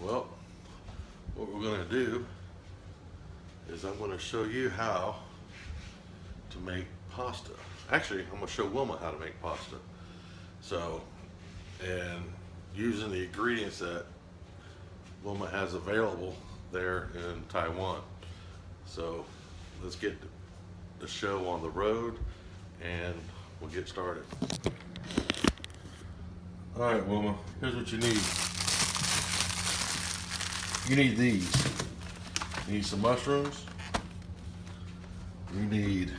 Well, what we're going to do is I'm going to show you how to make pasta. Actually, I'm going to show Wilma how to make pasta. So, and using the ingredients that Wilma has available there in Taiwan. So let's get the show on the road and we'll get started. All right, Wilma, here's what you need. You need these. You need some mushrooms. You need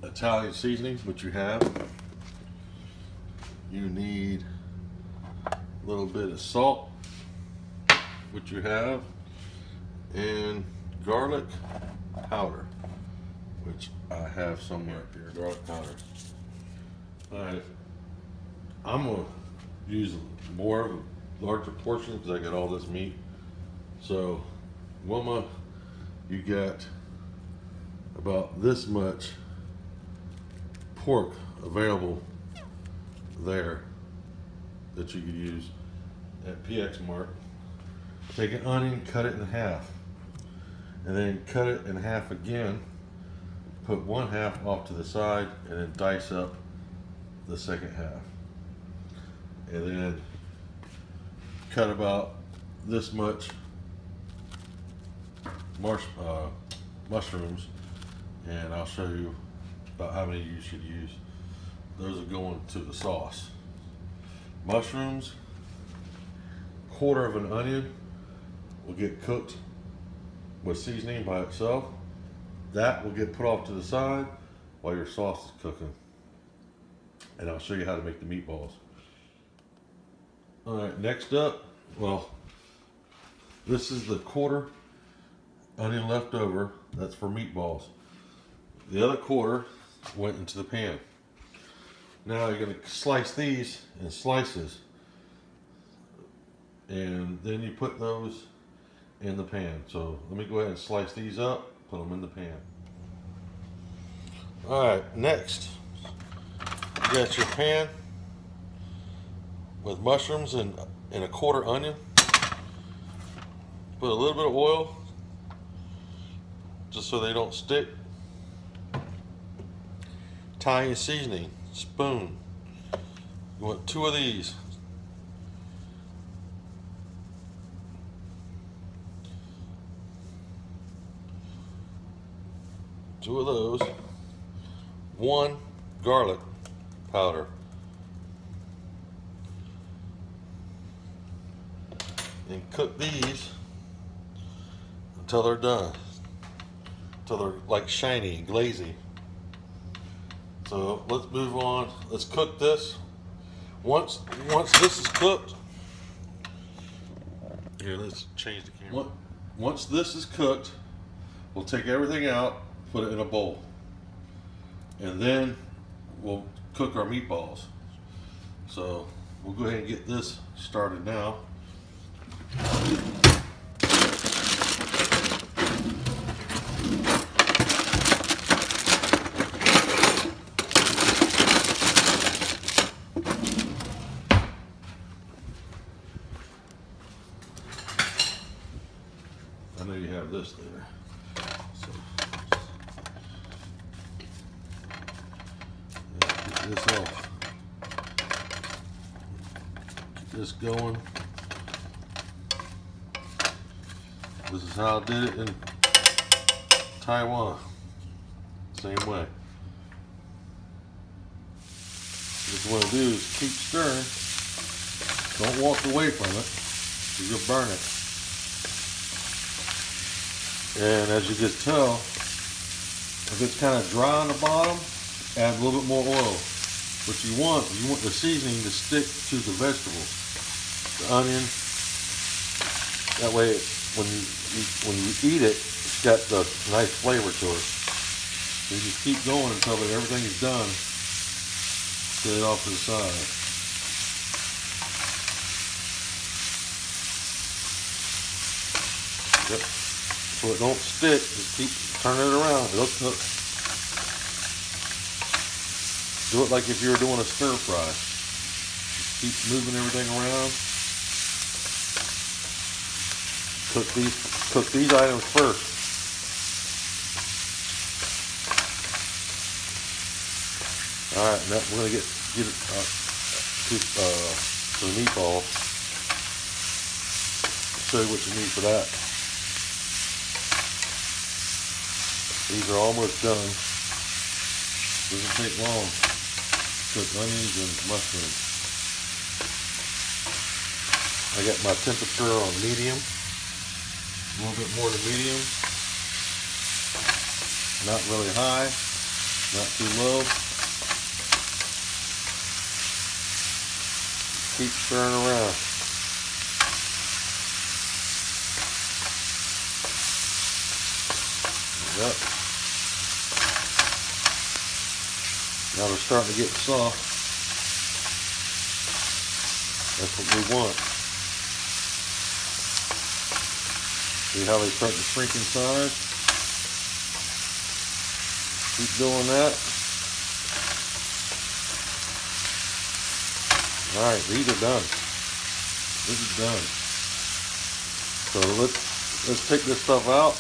Italian seasoning, which you have. You need a little bit of salt, which you have, and garlic powder, which I have somewhere up here. Garlic powder. All right, I'm gonna use more of a larger portion because I got all this meat. So, Wilma, you got about this much pork available there that you could use at PX Mart. Take an onion, cut it in half, and then cut it in half again. Put one half off to the side, and then dice up the second half. And then cut about this much mushrooms, and I'll show you about how many you should use. Those are going to the sauce. Mushrooms, quarter of an onion will get cooked with seasoning by itself. That will get put off to the side while your sauce is cooking. And I'll show you how to make the meatballs. All right, next up, well, this is the quarter onion left over. That's for meatballs. The other quarter went into the pan. Now you're going to slice these in slices, and then you put those in the pan. So let me go ahead and slice these up, put them in the pan. All right, next, you got your pan with mushrooms and a quarter onion. Put a little bit of oil just so they don't stick. Italian seasoning, spoon. You want 2 of these. Two of those. 1 garlic powder. And cook these until they're done. Until they're like shiny and glazy. So let's move on. Let's cook this. Once this is cooked, here, let's change the camera. Once this is cooked, we'll take everything out, put it in a bowl, and then we'll cook our meatballs. So we'll go ahead and get this started now. I know you have this there. So, get this off. Get this going. This is how I did it in Taiwan. Same way. What you want to do is keep stirring. Don't walk away from it, because you'll burn it. And as you can tell, if it's kind of dry on the bottom, add a little bit more oil. What you want the seasoning to stick to the vegetables, the onion. That way, when you eat it, it's got the nice flavor to it. So you just keep going until everything is done. Set it off to the side. Yep. So it don't stick, just keep turning it around. It'll cook. Do it like if you were doing a stir fry. Keep moving everything around. Cook these items first. All right, now we're gonna get to the meatballs. Show you what you need for that. These are almost done. Doesn't take long. Cook onions and mushrooms. I got my temperature on medium. A little bit more to medium. Not really high. Not too low. Keep stirring around. Yep. Now they're starting to get soft. That's what we want. See how they start to shrink in size? Keep doing that. Alright, these are done. This is done. So let's take this stuff out,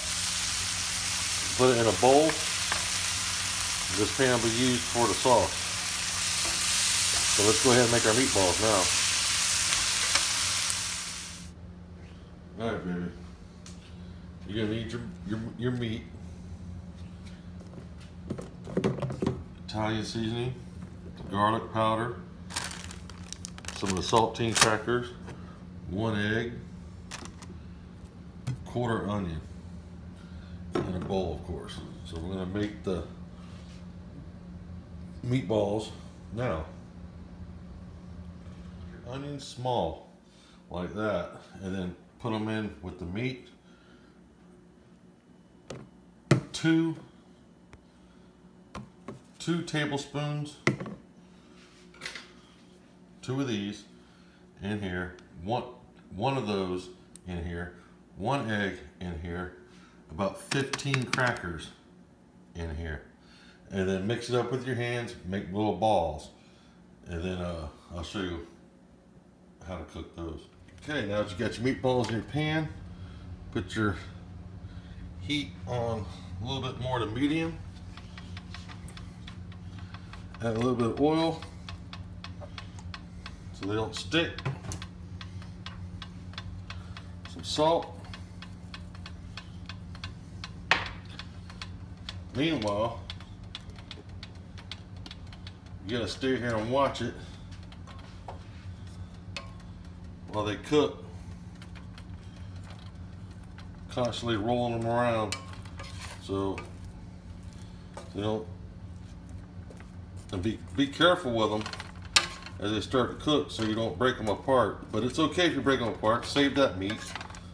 put it in a bowl. This pan will be used for the sauce. So let's go ahead and make our meatballs now. Alright, baby. You're gonna need your meat. Italian seasoning, garlic powder, some of the saltine crackers, 1 egg, 1/4 onion, and a bowl, of course. So we're gonna make the meatballs now. Onions small, like that, and then put them in with the meat. 2 tablespoons, 2 of these in here, one of those in here, 1 egg in here, about 15 crackers in here, and then mix it up with your hands, make little balls, and then I'll show you how to cook those. Okay, now that you got your meatballs in your pan, put your heat on a little bit more to medium. Add a little bit of oil so they don't stick. Some salt. Meanwhile, you gotta stay here and watch it while they cook. Constantly rolling them around so they don't. And be careful with them as they start to cook so you don't break them apart. But it's okay if you break them apart. Save that meat.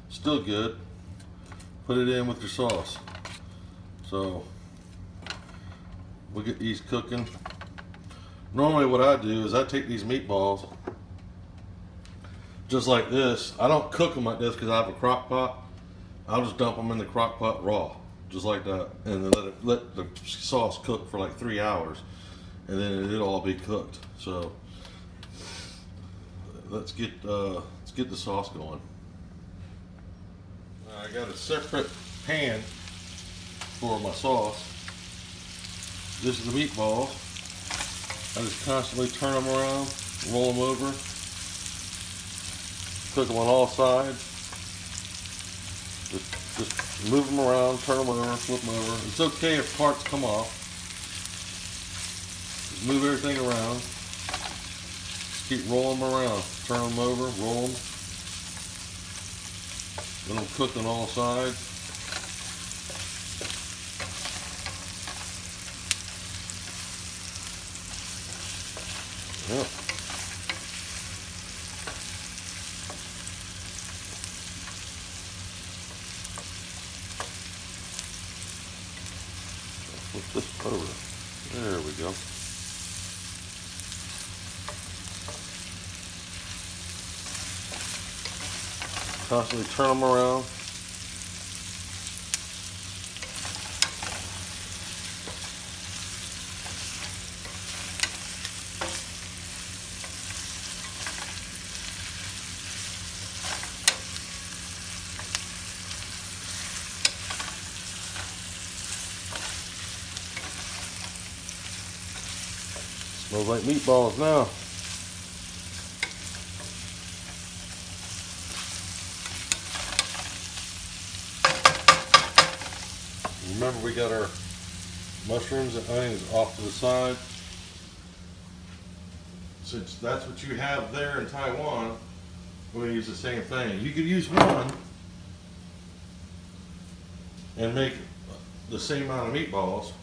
Still good. Put it in with your sauce. So we'll get these cooking. Normally what I do is I take these meatballs just like this. I don't cook them like this because I have a crock pot. I'll just dump them in the crock pot raw, just like that, and then let the sauce cook for like 3 hours. And then it'll all be cooked. So let's get the sauce going. I got a separate pan for my sauce. This is the meatballs. I just constantly turn them around, roll them over, cook them on all sides. Just move them around, turn them over, flip them over. It's okay if parts come off. Move everything around. Keep rolling them around. Turn them over, roll them. Let them cook on all sides. Yep. Flip this over. There we go. Constantly turn them around. Smells like meatballs now. Remember, we got our mushrooms and onions off to the side. Since that's what you have there in Taiwan, we're going to use the same thing. You could use one and make the same amount of meatballs.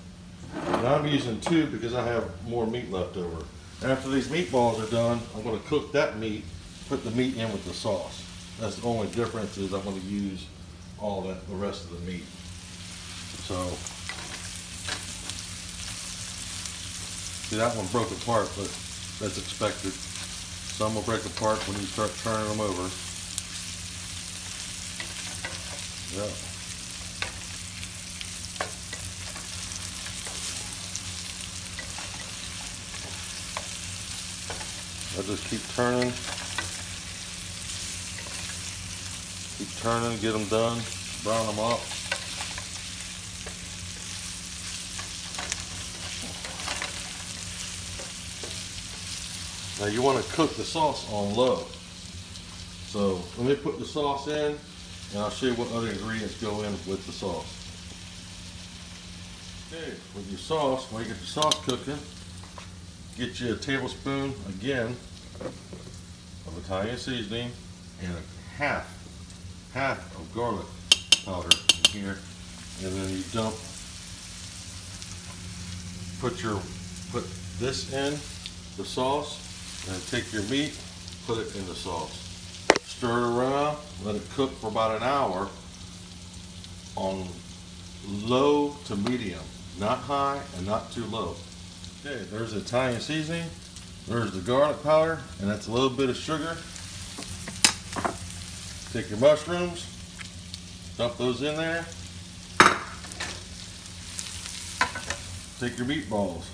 And I'm using two because I have more meat left over. After these meatballs are done, I'm going to cook that meat, put the meat in with the sauce. That's the only difference, is I'm going to use all the rest of the meat. So, see, that one broke apart, but that's expected. Some will break apart when you start turning them over. Yeah. I just keep turning, get them done, brown them up. Now you want to cook the sauce on low. So let me put the sauce in, and I'll show you what other ingredients go in with the sauce. Okay, with your sauce, when you get your sauce cooking, get you a tablespoon again of Italian seasoning and a half of garlic powder in here, and then you put this in the sauce, and take your meat, put it in the sauce. Stir it around, let it cook for about an hour on low to medium, not high and not too low. Okay, there's the Italian seasoning, there's the garlic powder, and that's a little bit of sugar. Take your mushrooms, dump those in there. Take your meatballs,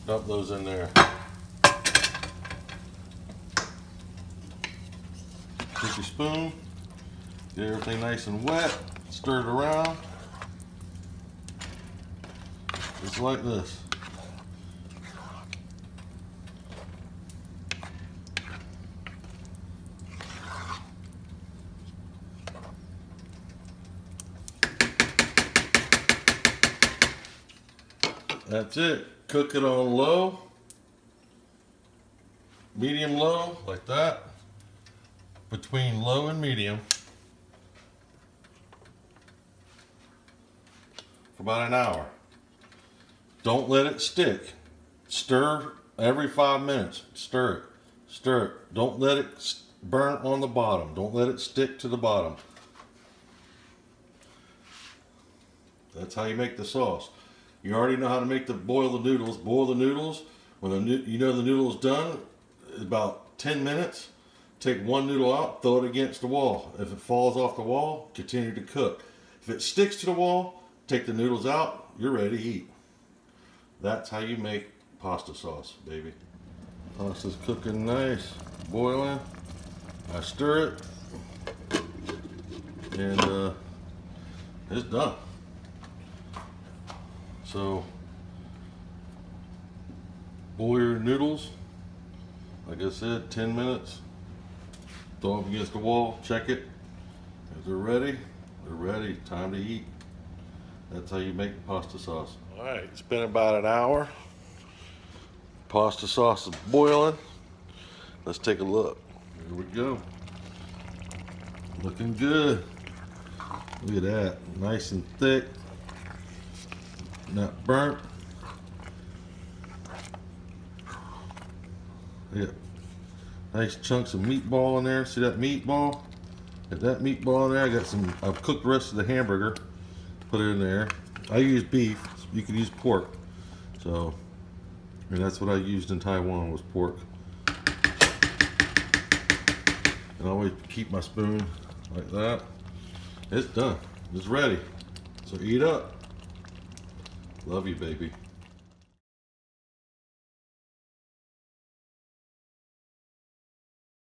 dump those in there. Take your spoon, get everything nice and wet, stir it around, just like this. That's it. Cook it on low, medium low, like that. Between low and medium for about an hour. Don't let it stick. Stir every 5 minutes. Stir it. Stir it. Don't let it burn on the bottom. Don't let it stick to the bottom. That's how you make the sauce. You already know how to boil the noodles. Boil the noodles. When you know the noodle is done, about 10 minutes. Take one noodle out, throw it against the wall. If it falls off the wall, continue to cook. If it sticks to the wall, take the noodles out, you're ready to eat. That's how you make pasta sauce, baby. Pasta's cooking nice, boiling. I stir it, and it's done. So, boil your noodles, like I said, 10 minutes. Throw them against the wall, check it. If they're ready, they're ready. Time to eat. That's how you make pasta sauce. All right, it's been about an hour. Pasta sauce is boiling. Let's take a look. Here we go. Looking good. Look at that. Nice and thick. Not burnt. Yeah. Nice chunks of meatball in there. See that meatball? Got that meatball in there. I've cooked the rest of the hamburger. Put it in there. I use beef. You could use pork. So, and that's what I used in Taiwan, was pork. And I always keep my spoon like that. It's done. It's ready. So eat up. Love you, baby.